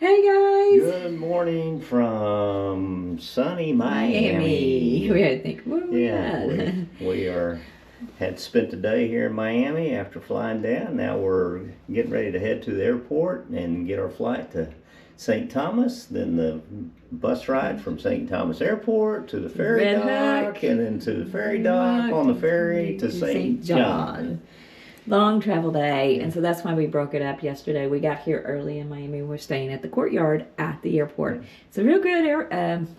Hey guys! Good morning from sunny Miami. We had to think, where are we at? we had spent the day here in Miami after flying down. Now we're getting ready to head to the airport and get our flight to St. Thomas. Then the bus ride from St. Thomas Airport to the ferry dock, and then to the ferry dock on the ferry to St. John. Long travel day, and so that's why we broke it up yesterday. We got here early in Miami. We're staying at the Courtyard at the airport. It's a real good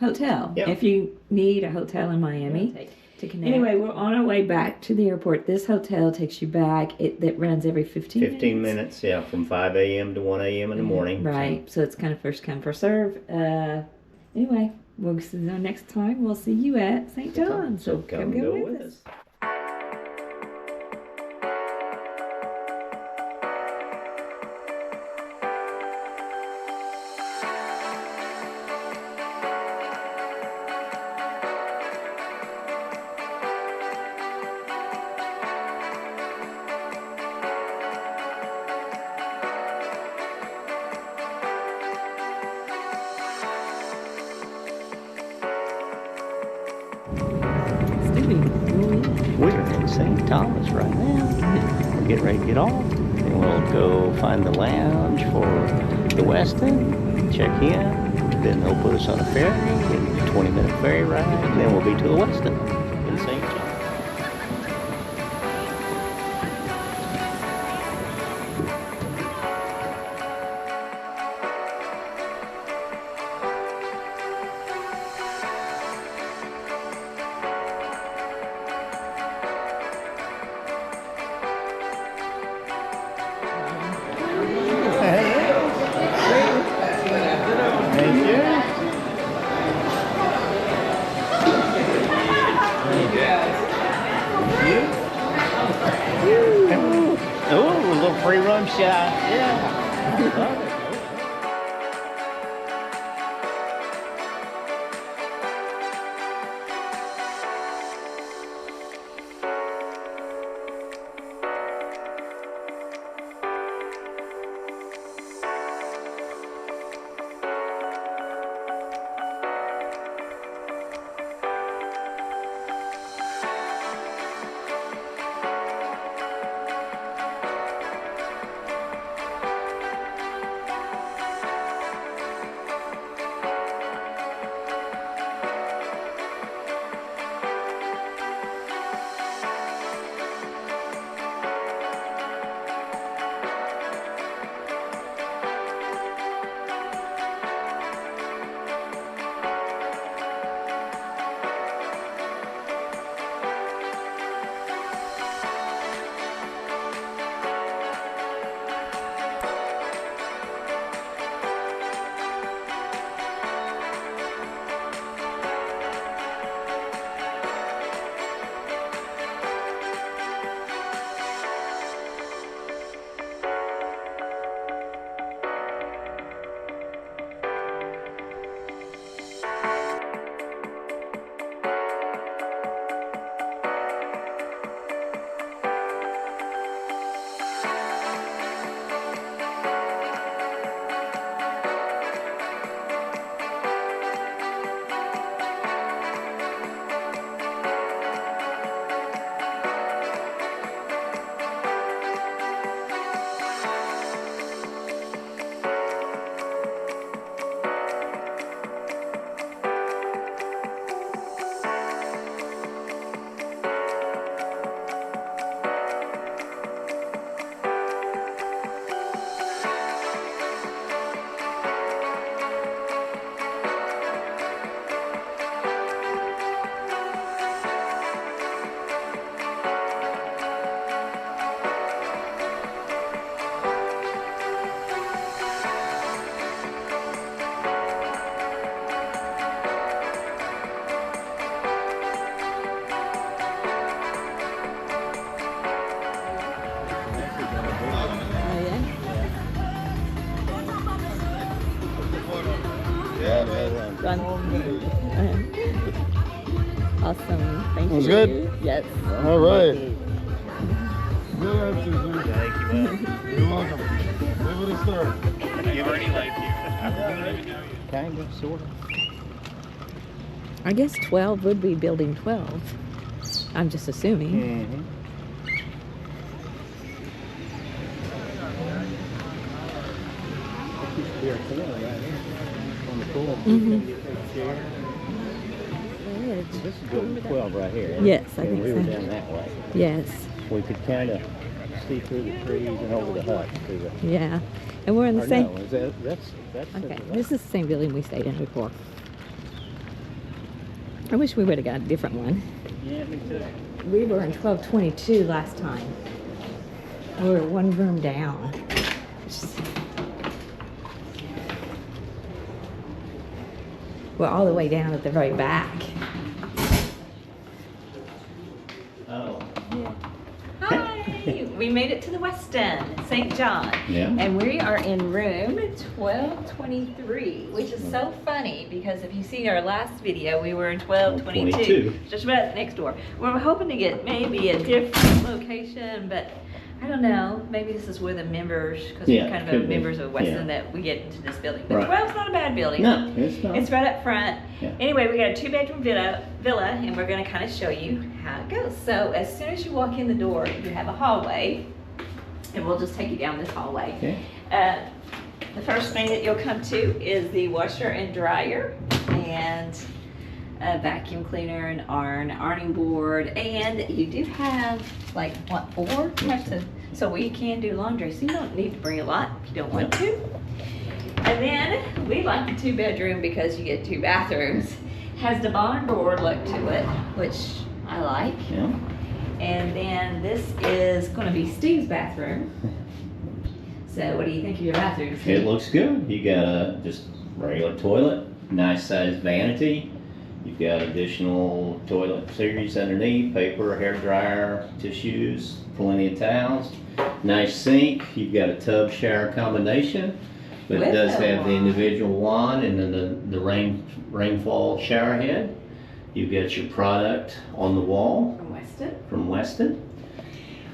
hotel. Yep. If you need a hotel in Miami to connect. Anyway, we're on our way back to the airport. This hotel takes you back. It runs every 15 minutes. 15 minutes, yeah, from 5 a.m. to 1 a.m. in the morning. Right, so it's kind of first come, first serve. Anyway, we'll see you next time. We'll see you at St. John. So come go with us. We're in St. Thomas right now. We're getting ready to get off, and we'll go find the lounge for the Westin, check in, then they'll put us on a ferry, a 20-minute ferry ride, and then we'll be to the Westin in St. John. Oh, a little free run shot. Yeah. Run. Awesome. Thank you. Was good? Yes. All right. Thank you, man. You're welcome. Give it a start. You already like you. Kind of, sort of. I guess 12 would be building 12. I'm just assuming. Mm-hmm. On the pool. This is building 12 right here. Isn't it? Yes, I And think we were so. down that way. Yes. We could kind of see through the trees and over the hut. To the, Yeah. And we're in the or same. no, that's Okay, this is the same building we stayed in before. I wish we would have got a different one. Yeah, me too. We were in 1222 last time. We were one room down. We're all the way down at the very back. Oh. Hi! We made it to the Westin, St. John. Yeah. And we are in room 1223, which is so funny because if you see our last video, we were in 1222, just about next door. We're hoping to get maybe a different location, but I don't know. Maybe this is where the members, because we're kind of members of Westin, that we get into this building. But 12's not a bad building. No, it's not. It's right up front. Yeah. Anyway, we got a 2-bedroom villa, and we're going to kind of show you how it goes. So as soon as you walk in the door, you have a hallway, and we'll just take you down this hallway. Okay. The first thing that you'll come to is the washer and dryer, and a vacuum cleaner, an ironing board, and you do have like what, 4 types of, so we can do laundry, so you don't need to bring a lot if you don't want to. And then we like the 2-bedroom because you get 2 bathrooms. Has the barn door look to it, which I like. Yeah. And then this is going to be Steve's bathroom. So what do you think of your bathroom, Steve? It looks good. You got a just regular toilet, nice sized vanity. You've got additional toilet series underneath, paper, hair dryer, tissues, plenty of towels. Nice sink. You've got a tub shower combination, but it does have the individual wand and then the rainfall shower head. You've got your product on the wall from Westin.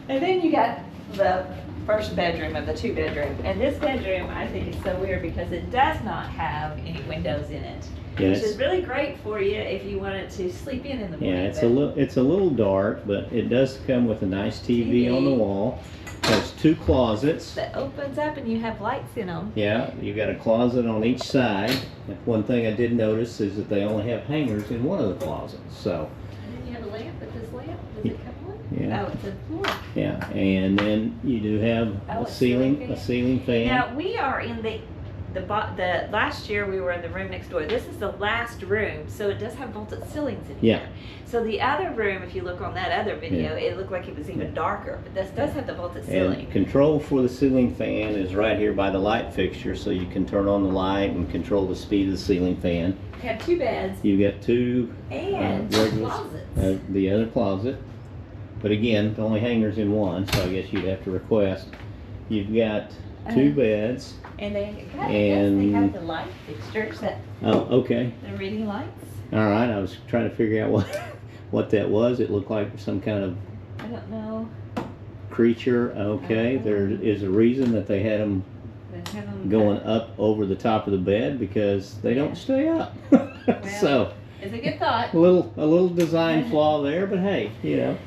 And then you got the first bedroom of the 2-bedroom. And this bedroom I think is so weird because it does not have any windows in it. Yeah, which is really great for you if you wanted to sleep in the morning. Yeah, it's a little dark, but it does come with a nice TV on the wall. Has 2 closets. That opens up and you have lights in them. Yeah, you got a closet on each side. One thing I did notice is that they only have hangers in one of the closets. So. And then you have a lamp, but this lamp, does it come on? Yeah. Oh, it's a floor. Yeah, and then you do have a ceiling fan. Now we are in the last year we were in the room next door. This is the last room, so it does have vaulted ceilings in here. Yeah. So the other room, if you look on that other video, it looked like it was even darker, but this does have the vaulted ceiling. And control for the ceiling fan is right here by the light fixture, so you can turn on the light and control the speed of the ceiling fan. You have 2 beds. You got 2 and closets. The other closet, but again, the only hangers in one, so I guess you'd have to request. You've got 2 beds. And they have the light fixtures, okay. the reading lights. All right, I was trying to figure out what that was. It looked like some kind of I don't know. Creature. Okay, there is a reason that they had them going up over the top of the bed because they don't stay up. So it's a good thought. a little design flaw there, but hey, you know.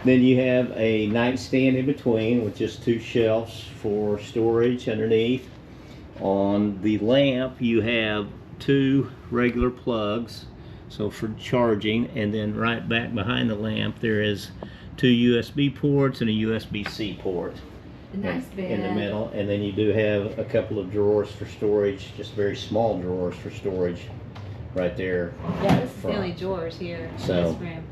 Then you have a nightstand in between with just 2 shelves for storage underneath. On the lamp you have 2 regular plugs, so for charging, and then right back behind the lamp there is 2 USB ports and a USB-C port in the middle, and then you do have a couple of drawers for storage, just very small drawers for storage right there. Yeah, this is the only drawers here in this room.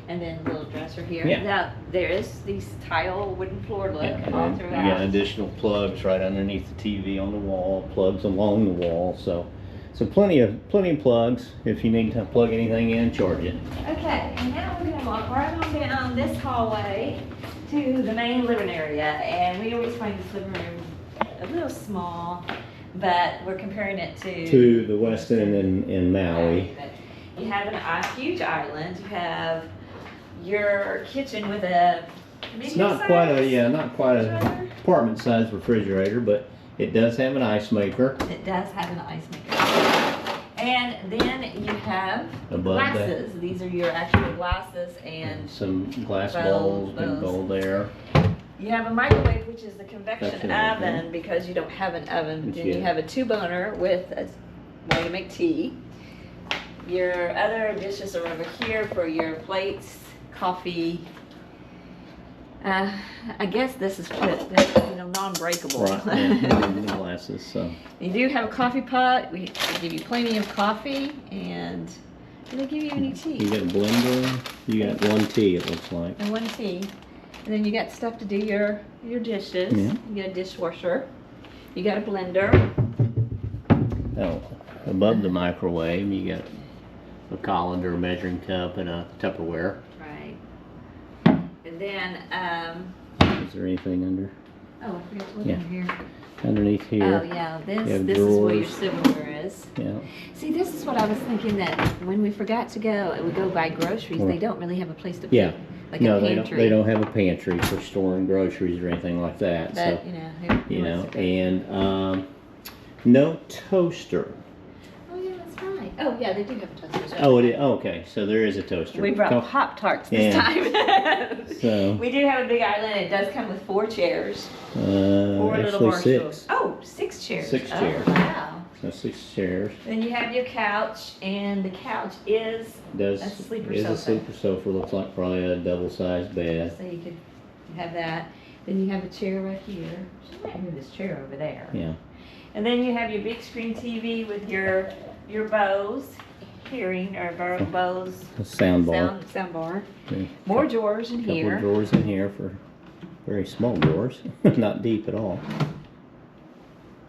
And then a little dresser here. Yeah. Now there is these tile wooden floor look all throughout. You got additional plugs right underneath the TV on the wall, plugs along the wall, so plenty of plugs if you need to plug anything in and charge it. Okay, and now we're gonna walk right on down this hallway to the main living area, and we always find this living room a little small, but we're comparing it to the Westin in Maui. You have a huge island. You have your kitchen with a it's not quite a apartment size refrigerator, but It does have an ice maker. It does have an ice maker. And then you have Above that. glasses. These are your actual glasses, and Some glass bowls, bowls, big bowl there. you have a microwave, which is the convection Convection oven, oven. because you don't have an oven. But Then you you have a 2-burner with a way to make tea. Your other dishes are over here for your plates, coffee. I guess this is non-breakable. Right, yeah, the glasses, so. You do have a coffee pot. We give you plenty of coffee, and do they give you any You tea? got a blender, you got one tea, it looks like. And one tea. And then you got stuff to do your dishes. Yeah. You got a dishwasher. You got a blender. Oh, above the microwave, you got a colander, a measuring cup, and a Tupperware. Right. And then, Is there anything under? oh, I forgot to look Yeah. in here. Underneath Oh, here? yeah, You this have is where your drawers. silverware is. Yeah. See, this is what I was thinking, that when we forgot to go and we go buy groceries, Well, they don't really have a place to put, Yeah. like No, a they pantry. don't have a pantry for storing groceries or anything like that, so, But, who you know, wants to go? and, no toaster. Oh, yeah, that's right. Oh, yeah, they do have a toaster. Oh, it is, okay, so there is a toaster. We brought Come- Pop-Tarts this Yeah. time. So, We do have a big island. It does come with 4 chairs. 4 little actually bar 6. stools. Oh, 6 chairs. 6 Oh, chairs. wow. So 6 chairs. Then you have your couch, and the couch is, Does, A sleeper is a sofa. sleeper sofa, looks like probably a double-sized bed. so you could have that. Then you have a chair right here. She might move this chair over there. Yeah. And then you have your big screen TV with your Bose hearing, or Bose A sound bar. sound bar. Yeah. More drawers in Couple of here. drawers in here for very small drawers, not deep at all.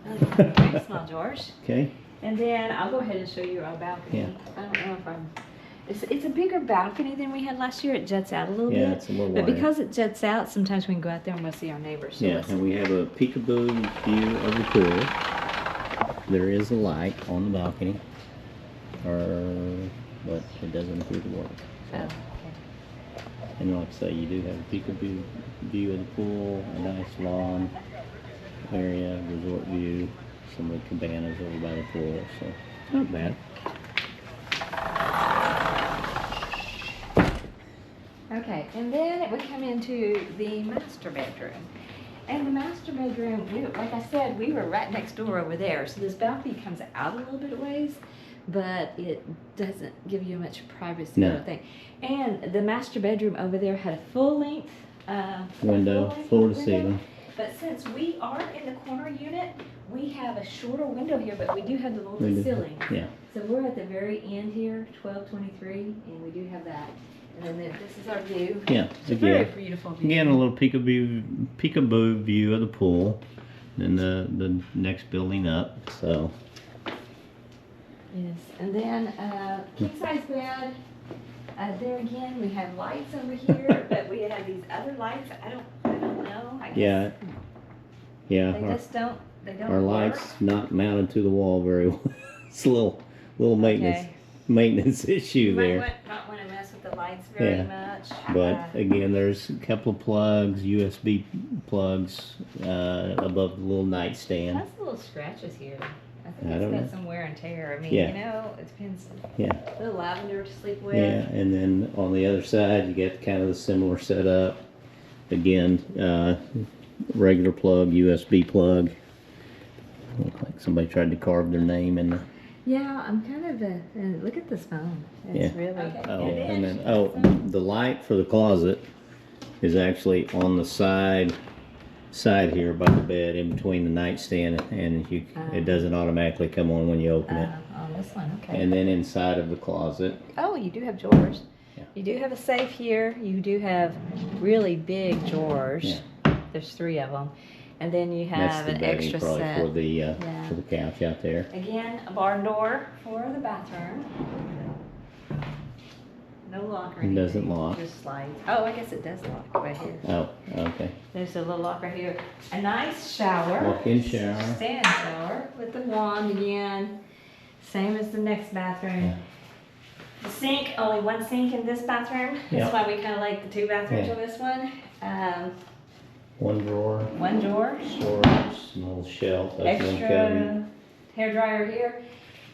Very small drawers. Okay. And then I'll go ahead and show you our balcony. Yeah. I don't know if I'm. It's a bigger balcony than we had last year. It juts out a little Yeah, bit. it's a little But wider. because it juts out, sometimes we can go out there and we'll see our neighbors. So Yeah, let's- and we have a peekaboo view of the pool. There is a light on the balcony, but it doesn't appear to work. Oh, So, okay. and like I say, you do have a peekaboo view of the pool, a nice lawn area, resort view, some of the cabanas over by the pool, so not bad. Okay, and then we come into the master bedroom. And the master bedroom, like I said, we were right next door over there. So this balcony comes out a little bit of ways, but it doesn't give you much privacy, I No. don't think. And the master bedroom over there had a full length Window, full-length floor to window. ceiling. But since we are in the corner unit, we have a shorter window here, but we do have the We do. multi-ceiling. Yeah. So we're at the very end here, 1223, and we do have that. And then this is our view. Yeah, It's a very again, beautiful view. again, a little peekaboo view of the pool, and the next building up. So Yes, and then king size bed. There again, we have lights over here, but we have these other lights. I don't know. I guess yeah, they just don't. They don't our work. lights not mounted to the wall very well. It's a little Okay. maintenance You issue might there. not want to mess with the lights very Yeah, much. But again, there's a couple of plugs, USB plugs above the little nightstand. That's little scratches here. I think I it's don't got know. some wear and tear. I mean, Yeah. you know, it depends. Yeah. A little lavender to sleep with. Yeah, and then on the other side, you get kind of the similar setup. Again, regular plug, USB plug. Look like somebody tried to carve their name in the. Yeah, I'm kind of and look at this phone. It's Yeah. really. Oh, and then the light for the closet is actually on the side here by the bed, in between the nightstand, and it doesn't automatically come on when you open it. On this one, okay. And then inside of the closet, Oh, you do have drawers. Yeah. You do have a safe here. You do have really big drawers. There's 3 of them. And then you that's have the an bedding extra probably set. for the couch out there. Again, a barn door for the bathroom. No lock or It anything. doesn't lock. Just slide. Oh, I guess it does lock right here. Oh, okay. There's a little lock right here. A nice shower. Walk-in shower. Stand shower with the wand again. Same as the next bathroom. Yeah. The sink, only 1 sink in this bathroom. Yeah. That's why we kind of like the 2 bathrooms Yeah. on this one. One drawer, One drawer, storage, little shelf, that's one cubby. extra hair dryer here,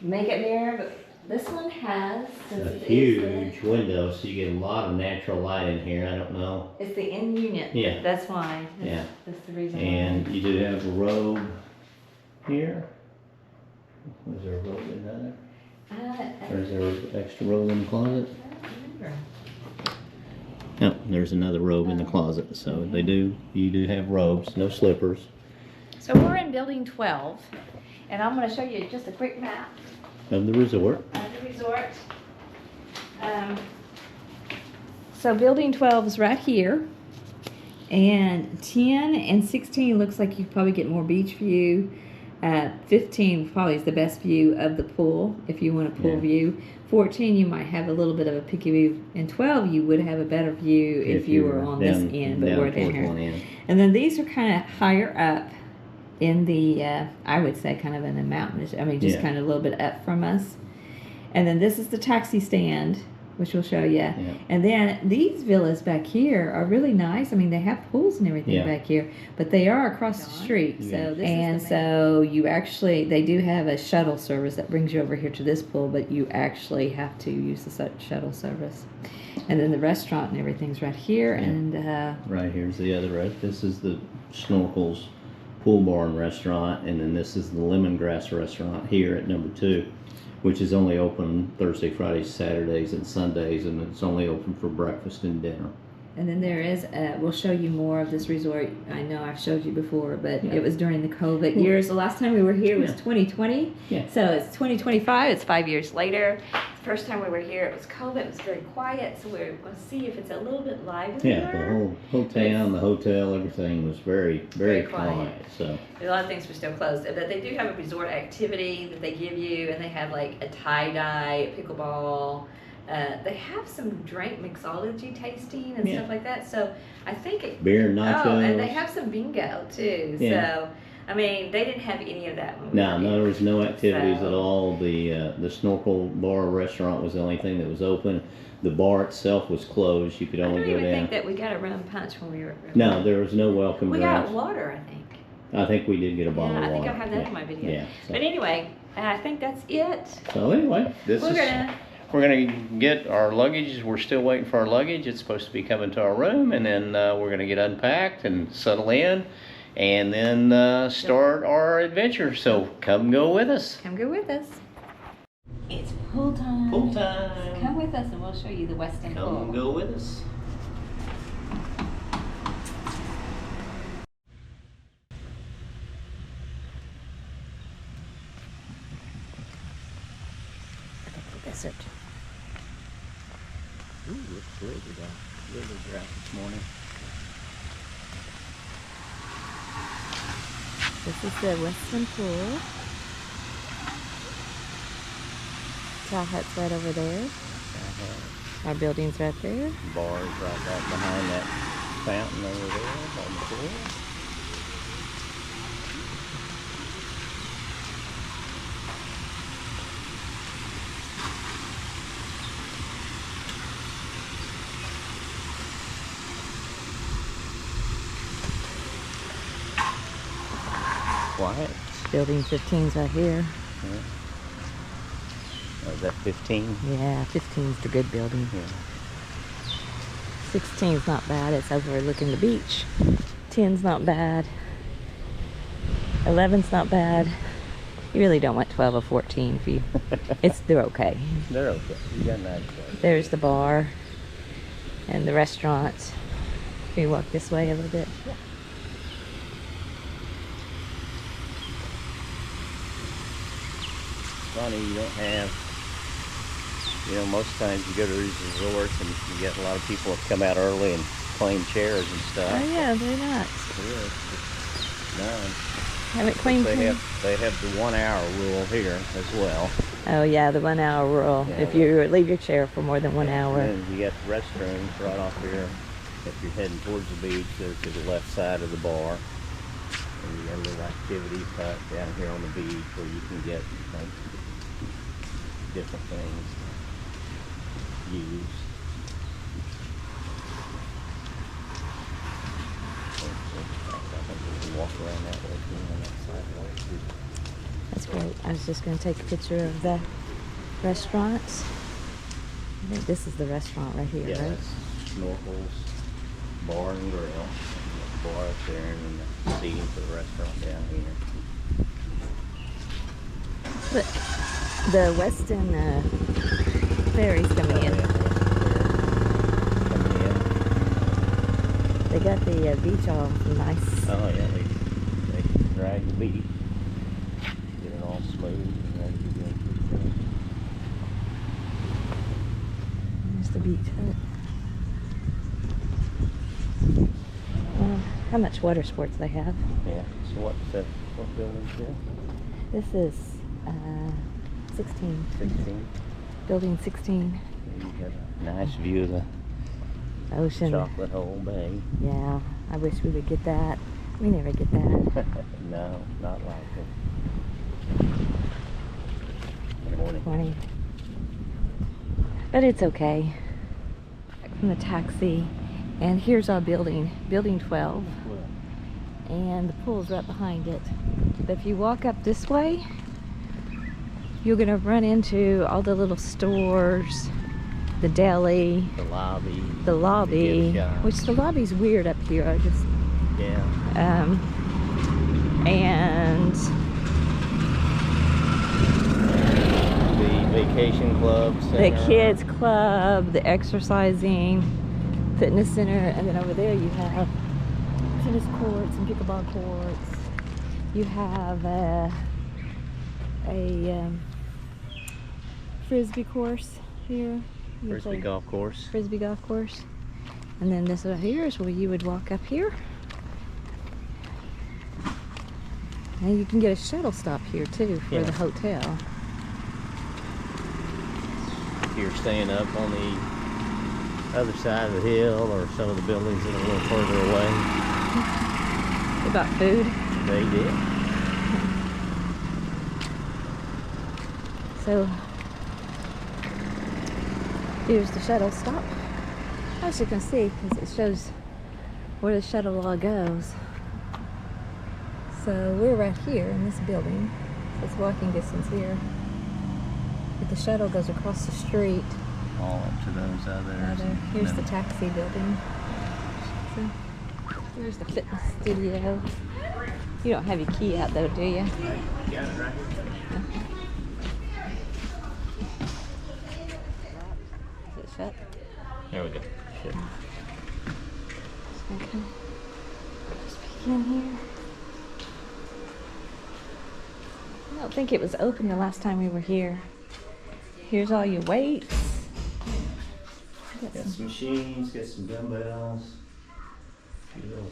makeup mirror, but this one has, since A it is huge window, so you get a lot of natural light in here, I don't know. it's the in unit. Yeah. That's why. Yeah. That's the reason And why. you do have a robe here. Was there a robe in there? Or is there an extra robe in the closet? I don't remember. No, there's another robe in the closet, so you do have robes, no slippers. So we're in building 12, and I'm going to show you just a quick map Of the resort. of the resort. So building 12 is right here, and 10 and 16 looks like you probably get more beach view. 15 probably is the best view of the pool if you want a pool Yeah. view. 14 you might have a little bit of a picky view, and 12 you would have a better view if you were on this end, but we're down here. And then these are kind of higher up in the, I would say kind of in the mountains, I mean just Yeah. kind of a little bit up from us. And then this is the taxi stand, which we'll show you. Yeah. And then these villas back here are really nice. I mean, they have pools and everything Yeah. back here, but they are across the street. Yeah. So you actually, they do have a shuttle service that brings you over here to this pool, but you actually have to use the shuttle service. And then the restaurant and everything's right here. Yeah. And Right here's the other rest. This is the Snorkels Pool Bar and Restaurant, and then this is the Lemongrass Restaurant here at number 2, which is only open Thursday, Fridays, Saturdays, and Sundays, and it's only open for breakfast and dinner. And then there is, we'll show you more of this resort. I know I've showed you before, but Yeah. it was during the COVID years. The last time we were here was Yeah. 2020. Yeah. So it's 2025, it's 5 years later. The first time we were here, it was COVID, it was very quiet, so we're going to see if it's a little bit livelier. Yeah, the whole town, the hotel, everything was very, very quiet. So A lot of things were still closed, but they do have a resort activity that they give you, and they have like a tie-dye, pickleball. They have some drink mixology tasting and Yeah. stuff like that. So I think it. beer, nachos. Oh, and they have some bingo too. Yeah. So I mean, they didn't have any of that when we No, were no, here. there was no activities So- at all. The Snorkel Bar Restaurant was the only thing that was open. The bar itself was closed. You could I only don't go even down. think that we got a rum punch when we were. No, there was no welcome We drinks. got water, I think. I think we did get a bottle Yeah, of I water. think I have that yeah. in my video. Yeah. But anyway, I think that's it. So anyway, We're gonna. get our luggage. We're still waiting for our luggage. It's supposed to be coming to our room, and then we're gonna get unpacked and settle in, and then start our adventure. So come go with us. Come go with us. It's pool time. Full time. Come with us and we'll show you the Westin pool. Come go with us. Desert. Ooh, it's really dry this morning. This is the Westin pool. Towel hut's right over there. Our building's right there. Bars right back behind that fountain over there on the floor. Quiet. Building 15's right here. Yeah. Oh, is that 15? Yeah, 15's the good building. Yeah. 16's not bad. It's overlooking the beach. 10's not bad. 11's not bad. You really don't want 12 or 14 if you. They're okay. They're okay. You got an attitude. There's the bar and the restaurant. Can you walk this way a little bit? Funny, you don't have, most times you go to these resorts and you get a lot of people that come out early and claim chairs and stuff. Oh yeah, they're not. Yeah, it's none. Haven't cleaned. They have the 1 hour rule here as well. Oh yeah, the 1 hour rule. Yeah. If you leave your chair for more than 1 hour. And then you got the restrooms right off here. If you're heading towards the beach, they're to the left side of the bar. And you got a little activity hut down here on the beach where you can get different things to use. walk around that way too on that sidewalk. That's great. I was just going to take a picture of the restaurants. I think this is the restaurant right here, Yeah, right? that's Snorkel's Bar and Grill. The bar up there and then the seating for the restaurant down here. But the Westin ferry's coming in. Coming in. They got the beach all nice. Oh yeah, they drag the beach. Get it all smooth and ready to go. There's the beach hut. How much water sports they have? Yeah, so what building's here? This is 16. 16. Building 16. You got a nice view of the Ocean. Chocolate Hole Bay. Yeah, I wish we would get that. We never get that. No, not likely. Good morning. 20. But it's okay. Back from the taxi. And here's our building, building 12. And the pool's right behind it. But if you walk up this way, you're gonna run into all the little stores, the deli, The lobby. the gift shop. which the lobby's weird up here. I just, Yeah. and The vacation club the center. kids club, the exercising, fitness center, and then over there you have tennis courts and pickleball courts. You have a frisbee course here. You Frisbee play golf course. frisbee golf course. And then this right here is where you would walk up here. And you can get a shuttle stop here too for Yeah. the hotel. If you're staying up on the other side of the hill or some of the buildings that are a little further away, About food. they did. So here's the shuttle stop. As you can see, because it shows where the shuttle all goes. So we're right here in this building. So it's walking distance here. But the shuttle goes across the street. All up to those others. Here's the taxi building. So here's the fitness studio. You don't have your key out though, do you? Got it right Is it shut? There we go. Shit. Okay. Just peek in here. I don't think it was open the last time we were here. Here's all your weights. Got some machines, got some dumbbells, a few little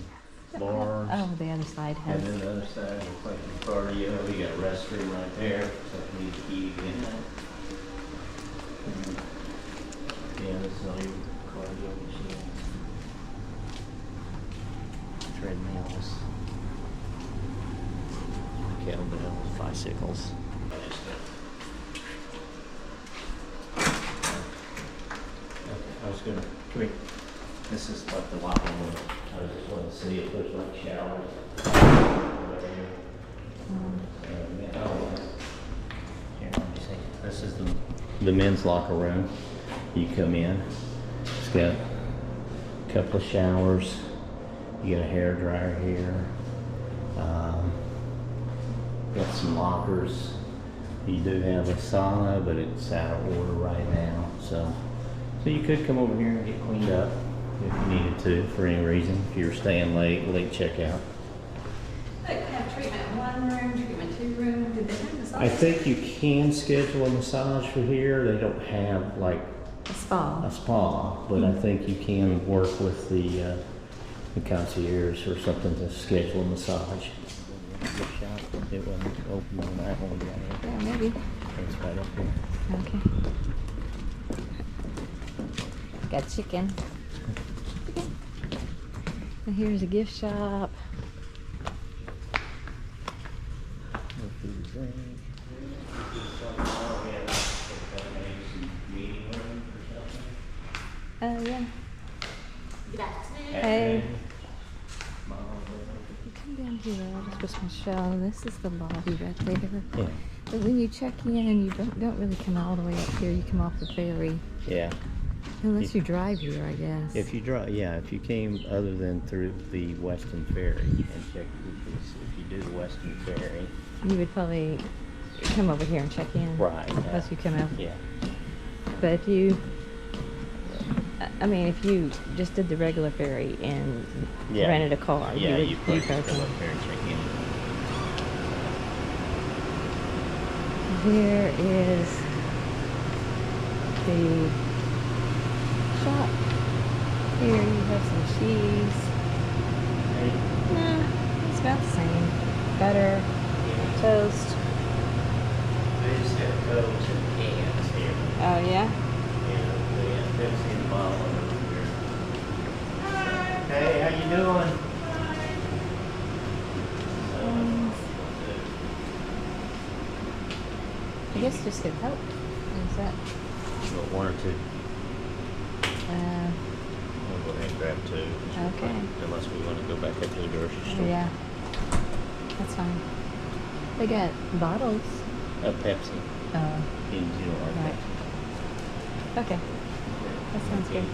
bars. Oh, the other side has. And then the other side, looks like the cardio. We got a restroom right there, so if you need to key again. Yeah, this is all your cardio machines. Treadmills. Kettlebells, bicycles. I was gonna, come here. This is like the locker room. I just wanted to see if there's like showers. Here, let me see. This is the men's locker room. You come in. It's got a couple of showers. You got a hair dryer here. Got some lockers. You do have a sauna, but it's out of order right now. So you could come over here and get cleaned up if you needed to for any reason. If you were staying late checkout. They have treatment 1 room, treatment 2 room. Did they have massage? I think you can schedule a massage for here. They don't have like A spa. a spa, but I think you can work with the concierge or something to schedule a massage. It wasn't open on that one. Yeah, maybe. It's right up here. Okay. Got chicken. And here's a gift shop. Yeah. Good afternoon. Hey. You come down here Christmas show. This is the lobby right there. Yeah. But when you check in, you don't really come all the way up here. You come off the ferry. Yeah. Unless you drive here, I guess. If you drive, yeah, if you came other than through the Westin ferry and check, if you do the Westin ferry. You would probably come over here and check in. Right. Unless you come out. Yeah. But if you, I mean, if you just did the regular ferry and Yeah. rented a car, Yeah, you you would probably go go up there and check in. Here is the shop. Here you have some cheese. Nah, it's about the same. Butter, toast. They just have Cokes and cans here. Oh yeah? Yeah, they have Pepsi in the bottle over here. Hey, how you doing? I guess just get help. Is that? One or two. Uh, We'll go ahead and grab two. Okay. Unless we want to go back up to the grocery store. yeah. That's fine. They got bottles. Pepsi. Oh, You don't like right. Okay. That sounds good.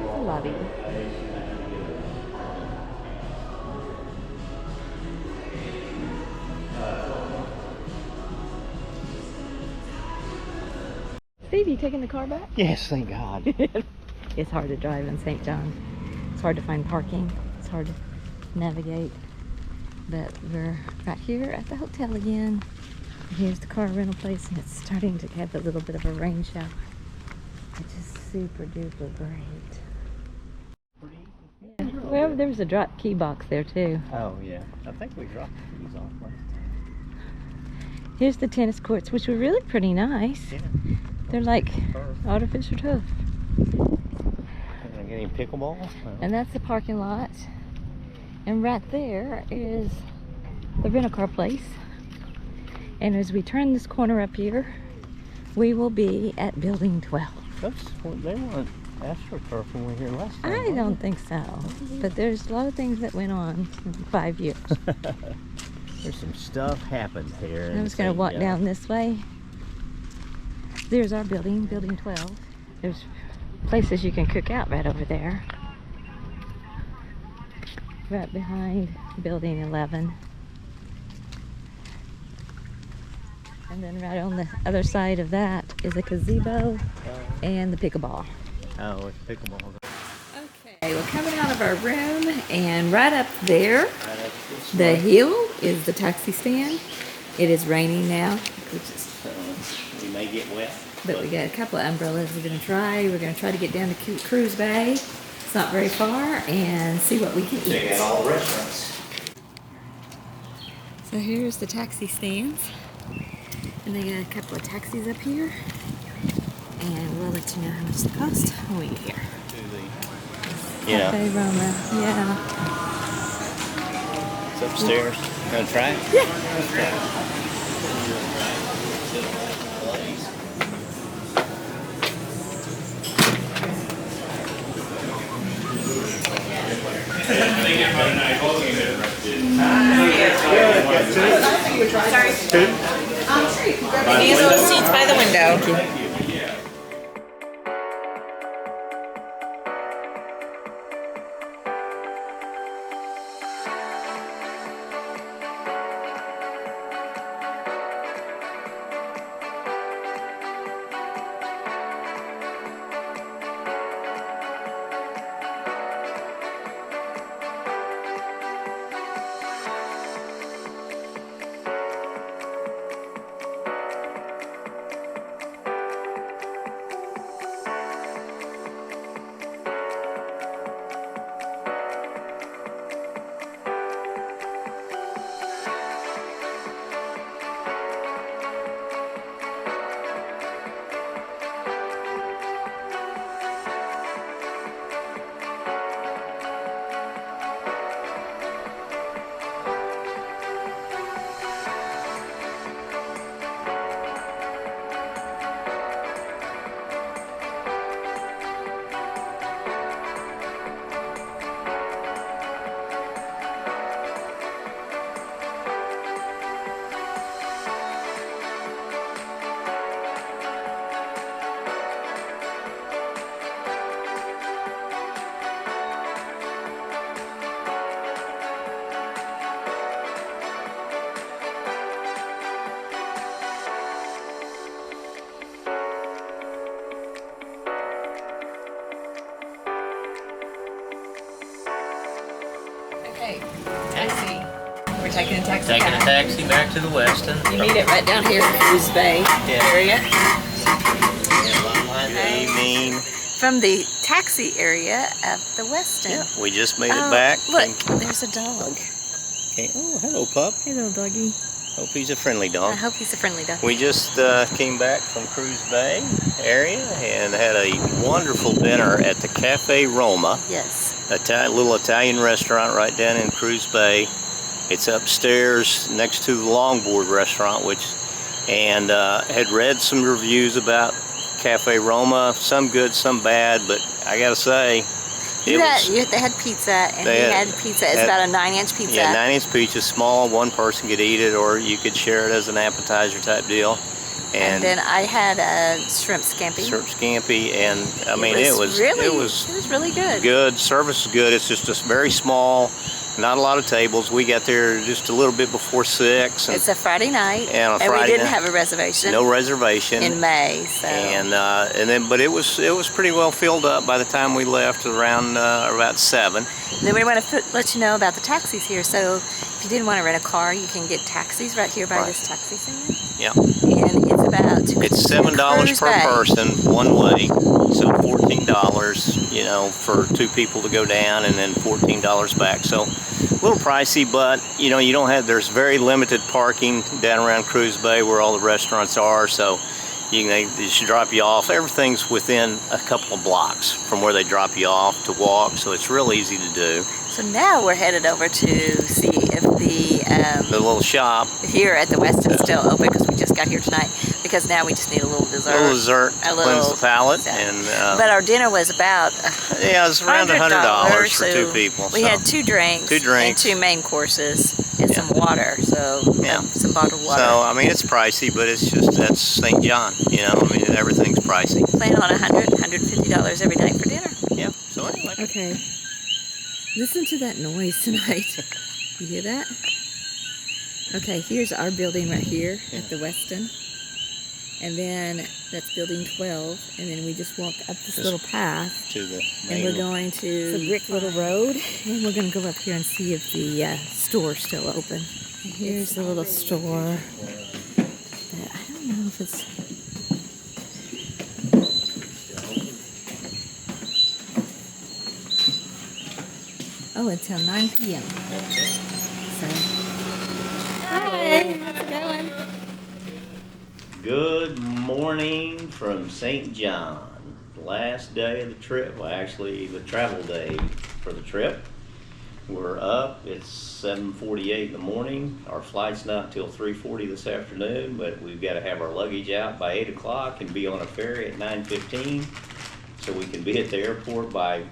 The lobby. Steve, you taking the car back? Yes, thank God. It's hard to drive in St. John. It's hard to find parking. It's hard to navigate. But we're right here at the hotel again. Here's the car rental place, and it's starting to have a little bit of a rain shower, which is super duper great. Yeah. Well, there was a drop key box there too. Oh, yeah. I think we dropped these off last time. Here's the tennis courts, which were really pretty nice. Yeah. They're like Turf. artificial turf. Can I get any pickleball? And that's the parking lot. And right there is the rental-car place. And as we turn this corner up here, we will be at Building 12. They weren't AstroTurf when we were here last time. I don't think so. But there's a lot of things that went on in 5 years. There's some stuff happened here. I'm just going to walk down this way. There's our building, Building 12. There's places you can cook out right over there. Right behind Building 11. And then right on the other side of that is a gazebo and the pickleball. Oh, it's pickleball. Okay, we're coming out of our room, and right up there, Right up this the way. hill is the taxi stand. It is raining now, which is, So we may get wet. but we got a couple of umbrellas we're gonna try. We're gonna try to get down to Cruz Bay. It's not very far, and see what we can Check eat. out all the restaurants. So here's the taxi stands, and they got a couple of taxis up here, and we'll let you know how much they cost when we get here. Yeah, Cafe Roma, yeah. it's upstairs. Gonna try it? Yeah. Let's try it. These are the seats by the window. We're taking a taxi Taking a back. taxi back to the Westin. You meet it right down here in Cruz Bay area. Good evening. From the taxi area of the Westin. Yeah, we just made it Oh, back. Look, there's a dog. Okay. Oh, hello, pup. Hey, little doggy. Hope he's a friendly I dog. hope he's a friendly dog. We just came back from Cruz Bay area and had a wonderful dinner at the Cafe Roma, Yes. a little Italian restaurant right down in Cruz Bay. It's upstairs next to the Longboard restaurant, and had read some reviews about Cafe Roma, some good, some bad, but I gotta say, They had pizza, and They he had- had pizza. It's about a 9-inch pizza. yeah, 9-inch pizza, small, one person could eat it, or you could share it as an appetizer type deal. And then I had a shrimp scampi. shrimp scampi, and I mean it was really good. good. Service is good. It's just very small, not a lot of tables. We got there just a little bit before 6. And It's a Friday night, And on a we Friday didn't night. have a reservation no reservation. in May. So And then, but it was pretty well filled up by the time we left around about 7. then we want to let you know about the taxis here. So if you didn't want to rent a car, you can get taxis right here by Right. this taxi stand. Yeah. And it's about It's $7 Cruz per Bay. person one way, so $14, for 2 people to go down, and then $14 back. So a little pricey, but you don't have. There's very limited parking down around Cruz Bay where all the restaurants are. So they should drop you off. Everything's within a couple of blocks from where they drop you off to walk, so it's real easy to do. So now we're headed over to see if The little shop, here at the Westin's still open, because we just got here tonight. Because now we just need a little dessert. little dessert to A cleanse little the palate, dessert. and But our dinner was about yeah, it's around $100 for so 2 people. We so. had 2 drinks, Two drinks. and 2 main courses, and Yeah. some water. So Yeah. some bottled water. So, I mean, it's pricey, but that's St. John, I mean, everything's pricey. Plan on $150 every night for dinner. Yeah, so anyway. Okay. Listen to that noise tonight. You hear that? Okay, here's our building right here at the Westin. And then that's building 12. And then we just walk up this little path. To the And we're going to the brick little road. And we're going to go up here and see if the store's still open. And here's the little store. That I don't know if it's... Oh, until 9 p.m. So, hi, how's it going? Good morning from St. John. Last day of the trip. Well, actually, the travel day for the trip. We're up. It's 7:48 in the morning. Our flight's not till 3:40 this afternoon, but we've got to have our luggage out by 8 o'clock and be on a ferry at 9:15, so we can be at the airport by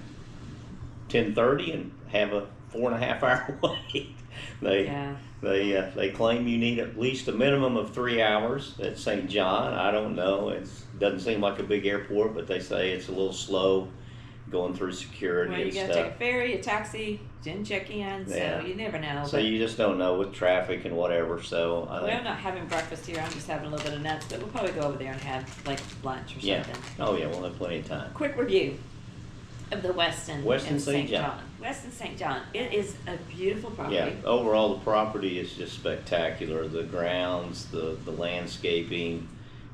10:30 and have a 4.5 hour wait. They claim you need at least a minimum of 3 hours at St. John. I don't know. It doesn't seem like a big airport, but they say it's a little slow going through security Well, you and gotta stuff. take a ferry, a taxi, didn't check in, Yeah. so you never know. So you just don't know with traffic and whatever. So I Well, think, I'm not having breakfast here. I'm just having a little bit of nuts, but we'll probably go over there and have like lunch or yeah. something. Oh yeah, we'll have plenty of time. Quick review of the Westin Westin in St. St. John. John. Westin St. John. It is a beautiful property. Yeah, overall the property is just spectacular. The grounds, the landscaping,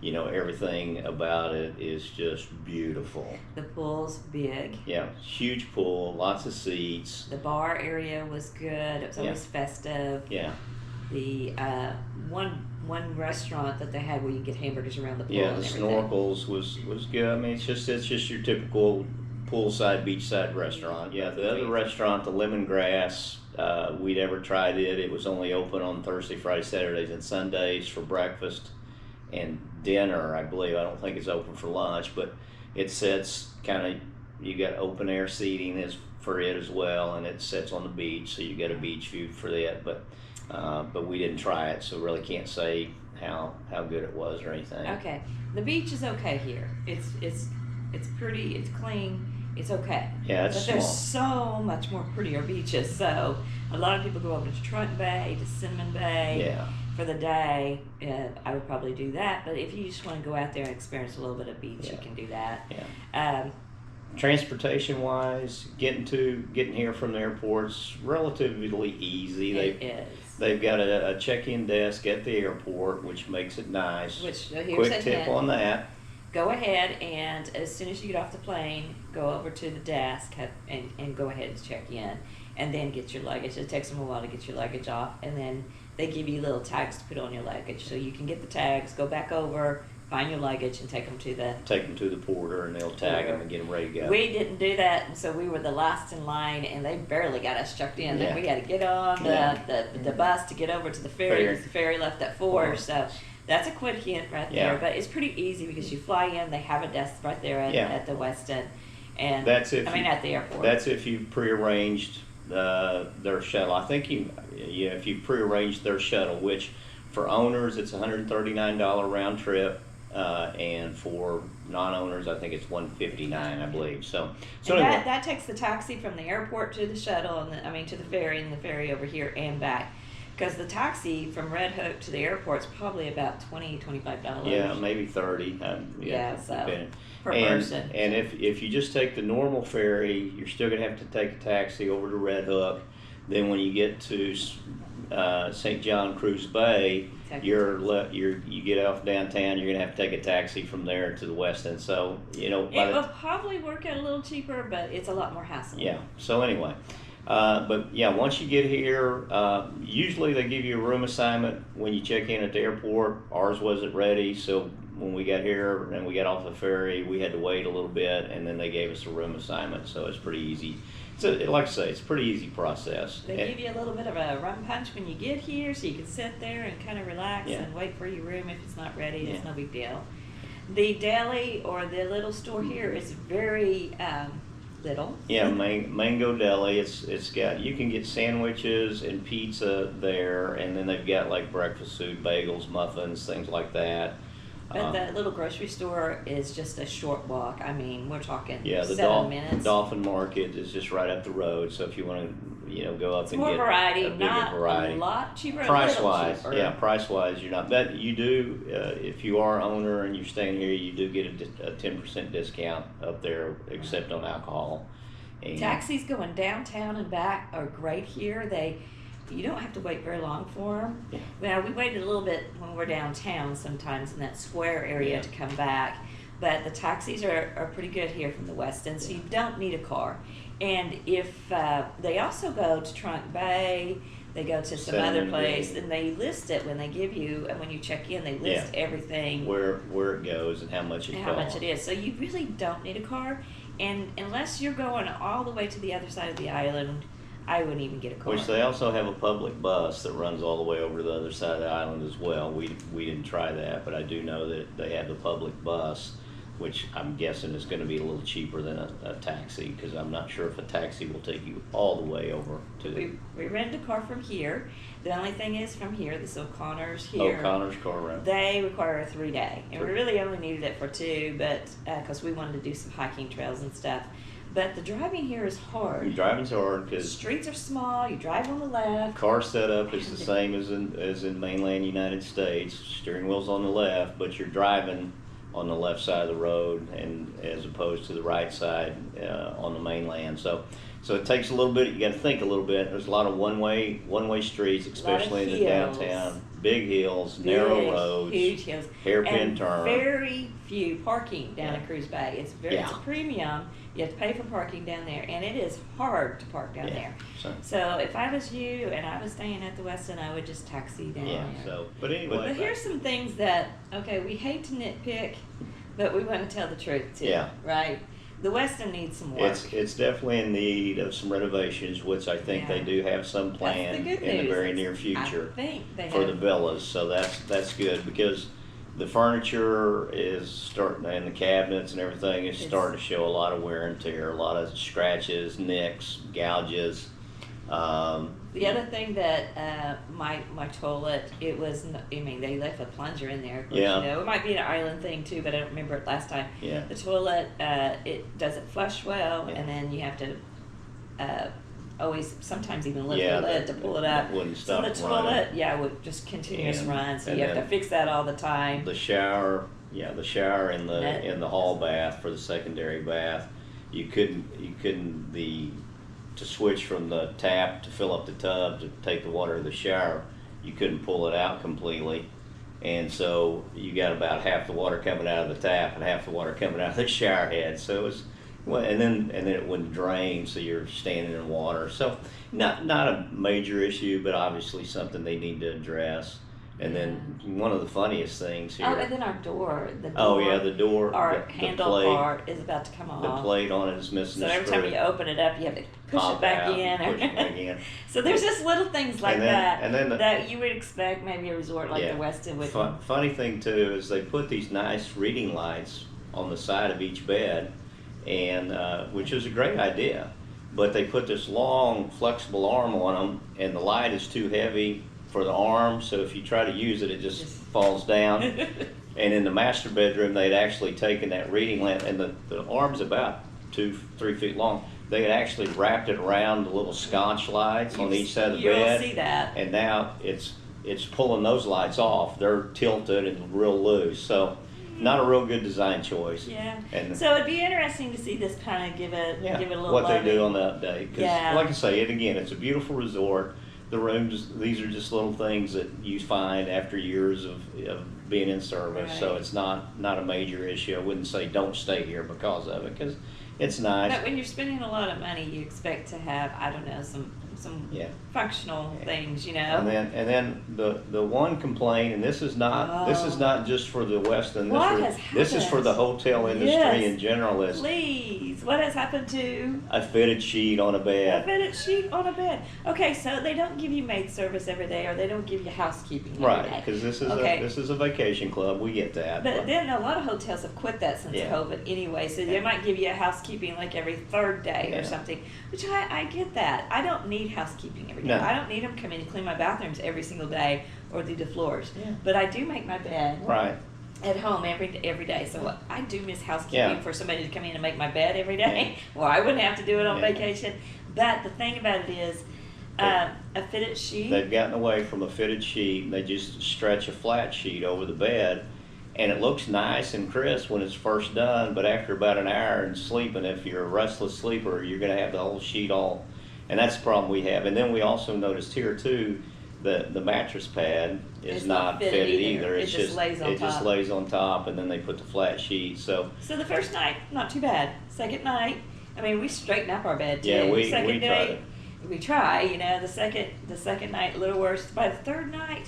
everything about it is just beautiful. The pool's big. Yeah, huge pool, lots of seats. The bar area was good. It was always festive. Yeah, The one restaurant that they had where you get hamburgers around the pool yeah, and the everything. snorkels was good. I mean, it's just your typical poolside, beachside restaurant. Yeah, the other restaurant, the Lemongrass, we never tried it. It was only open on Thursday, Friday, Saturdays, and Sundays for breakfast and dinner, I believe. I don't think it's open for lunch, but it sits you got open air seating for it as well, and it sits on the beach, so you get a beach view for that. But we didn't try it, so really can't say how good it was or anything. Okay, the beach is okay here. It's pretty. It's clean. It's okay. Yeah, it's But there's small. so much more prettier beaches. So a lot of people go over to Trunk Bay, to Cinnamon Bay Yeah. for the day. I would probably do that. But if you just want to go out there and experience a little bit of beach, you can do that. Yeah. Transportation wise, getting here from the airport's relatively easy. It is. They've got a check-in desk at the airport, which makes it nice. Which, here's a Quick tip hint. on that. Go ahead and as soon as you get off the plane, go over to the desk and go ahead and check in, and then get your luggage. It takes them a while to get your luggage off, and then they give you little tags to put on your luggage, so you can get the tags, go back over, find your luggage, and take them to the Porter, and they'll tag them and get them ready to go. We didn't do that, and so we were the last in line, and they barely got us checked in. Then we had to get on the bus to get over to the ferry, because the ferry left at 4. So that's a quick hint right there. But it's pretty easy because you fly in, they have a desk right there at the Westin, and at the airport. That's if you've prearranged their shuttle. I think if you've prearranged their shuttle, which for owners it's $139 round trip. And for non-owners, I think it's $159, I believe. So anyway. that takes the taxi from the airport to the shuttle, and to the ferry, and the ferry over here and back. Because the taxi from Red Hook to the airport is probably about $20-$25. Yeah, maybe 30. Per person. And if you just take the normal ferry, you're still gonna have to take a taxi over to Red Hook. Then when you get to St. John Cruz Bay, you get off downtown. You're gonna have to take a taxi from there to the Westin. So it will probably work out a little cheaper, but it's a lot more hassle. Yeah. So anyway, once you get here, usually they give you a room assignment when you check in at the airport. Ours wasn't ready, so when we got here and we got off the ferry, we had to wait a little bit, and then they gave us a room assignment. So it's pretty easy. So, like I say, it's a pretty easy process. They give you a little bit of a rum punch when you get here, so you can sit there and kind of relax and wait for your room if it's not ready. It's no big deal. The deli or the little store here is very little. Yeah, Mango Deli. It's got, you can get sandwiches and pizza there, and then they've got like breakfast food, bagels, muffins, things like that. But the little grocery store is just a short walk. I mean, we're talking the 7 minutes. Dolphin Market is just right up the road. So if you want to, go up it's and more get variety, a bigger not variety. A lot cheaper. Price-wise, cheaper. Price-wise, you're not. But you do, if you are an owner and you're staying here, you do get a 10% discount up there, except on alcohol. And taxis going downtown and back are great here. You don't have to wait very long for them. Yeah. Well, we waited a little bit when we're downtown sometimes in that square area to come back, but the taxis are pretty good here from the Westin, so you don't need a car. And if they also go to Trunk Bay, they go to some other place, and they list it when they give you, and when you check in, they list everything. Where it goes and how much it costs. How much it is. So you really don't need a car, and unless you're going all the way to the other side of the island, I wouldn't even get a car. Which they also have a public bus that runs all the way over to the other side of the island as well. We didn't try that, but I do know that they have the public bus, which I'm guessing is going to be a little cheaper than a taxi, because I'm not sure if a taxi will take you all the way over to the... We rented a car from here. The only thing is from here, this O'Connor's here. O'Connor's car rental. They require a 3-day. And we really only needed it for 2, but because we wanted to do some hiking trails and stuff. But the driving here is hard. Driving's hard because streets are small. You drive on the left. Car setup is the same as in mainland United States. Steering wheel's on the left, but you're driving on the left side of the road, and as opposed to the right side on the mainland. So it takes a little bit. You got to think a little bit. There's a lot of one-way streets, especially in the downtown. Big hills, narrow roads, huge hills, hairpin turn. Very few parking down at Cruz Bay. It's a premium. You have to pay for parking down there, and it is hard to park down there. So if I was you and I was staying at the Westin, I would just taxi down there. But anyway. But here's some things that, we hate to nitpick, but we want to tell the truth too. Yeah. Right? The Westin needs some work. It's definitely in need of some renovations, which I think they do have some planned in the very near future. I think they for have. the villas. So that's good, because the furniture is starting, and the cabinets and everything is starting to show a lot of wear and tear, a lot of scratches, nicks, gouges. The other thing that my toilet, it was, they left a plunger in there. Which, it might be an island thing too, but I don't remember it last time. Yeah. The toilet, it doesn't flush well, and then you have to always, sometimes even lift the lid to pull it up. Wouldn't So stop the toilet, running. would just continuous run. So and you have to fix that all the time. The shower in the hall bath for the secondary bath, you couldn't the to switch from the tap to fill up the tub to take the water to the shower, you couldn't pull it out completely. And so you got about half the water coming out of the tap and half the water coming out of the shower head. So it was, well, and then it wouldn't drain, so you're standing in water. So not a major issue, but obviously something they need to address. And then one of the funniest things here. Oh, and then our door. Oh yeah, the door. Our the handle plate, part is about to come off. The plate on it is missing. So the every screw. time you open it up, you have to push Pop it back out, in. push it back in. So there's just little things like And then- that and then the- that you would expect maybe a resort like the Westin would. Funny thing too is they put these nice reading lights on the side of each bed, and which is a great idea. But they put this long, flexible arm on them, and the light is too heavy for the arm, so if you try to use it, it just falls down. And in the master bedroom, they'd actually taken that reading lamp, and the arm's about 2-3 feet long. They had actually wrapped it around the little sconce lights on each side of the bed. You'll see that. And now it's pulling those lights off. They're tilted and real loose, so not a real good design choice. Yeah. And So it'd be interesting to see this kind of give it a little what loving. they do on that day. 'Cause Yeah. like I say, it's a beautiful resort. The rooms, these are just little things that you find after years of being in service. Right. So it's not a major issue. I wouldn't say don't stay here because of it, because it's nice. But when you're spending a lot of money, you expect to have, I don't know, some Yeah. functional things, you know. And then the one complaint, and this is not just for the Westin. What has This is for the hotel industry Yes. in general. Is Please, what has happened to a fitted sheet on a a bed. fitted sheet on a bed? Okay, so they don't give you maid service every day, or they don't give you housekeeping every Right, day. because this is a vacation club. We get that. But then a lot of hotels have quit that since Yeah. COVID anyway, so they might give you a housekeeping like every third day Yeah. or something, which I get that. I don't need housekeeping every day. No. I don't need them to come in and clean my bathrooms every single day or do the floors. Yeah. But I do make my bed Right. at home every day, so I do miss housekeeping Yeah. for somebody to come in and make my bed every day. Well, I wouldn't have to do it on Yeah. vacation. But the thing about it is, a fitted sheet. They've gotten away from a fitted sheet. They just stretch a flat sheet over the bed, and it looks nice and crisp when it's first done. But after about an hour and sleeping, if you're a restless sleeper, you're going to have the whole sheet all. And that's the problem we have. And then we also noticed here too, the mattress pad is It's not not fitted fitted either. either. It It's just lays on it just top. lays on top, and then they put the flat sheet. So So the first night, not too bad. Second night, I mean, we straighten up our bed too. yeah, we Second tried night, it. we try. You know, the second night a little worse. By the third night,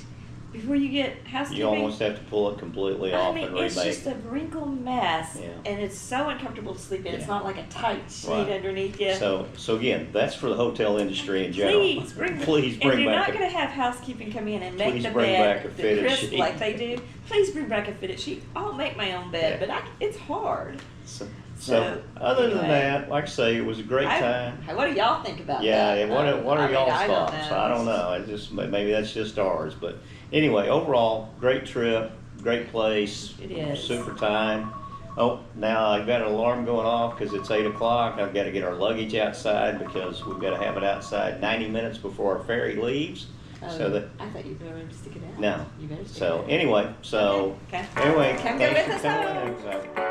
before you get housekeeping, You almost have to pull it completely I off mean, and it's remake. just a wrinkle mess, Yeah. and it's so uncomfortable to sleep in. It's Yeah. not like a tight sheet Right. underneath you. So again, that's for the hotel industry in general. Please bring, Please if bring you're back not going to have housekeeping come in and make Please the bring bed back a the fitted crisp sheet. like they do, please bring back a fitted sheet. I'll make my own bed, Yeah. but it's hard. So other than anyway. that, like I say, it was a great time. What do y'all think about Yeah, that? and what are I mean, y'all's I don't thoughts? know. I don't know. It just maybe that's just ours, but anyway, overall, great trip, great place. It is. Super time. Oh, now I've got an alarm going off because it's 8 o'clock. I've got to get our luggage outside because we've got to have it outside 90 minutes before our ferry leaves. So that I thought you were going to stick it out. no. You better stick So it out. anyway, Okay. anyway, Come go thanks with for us coming. home. So-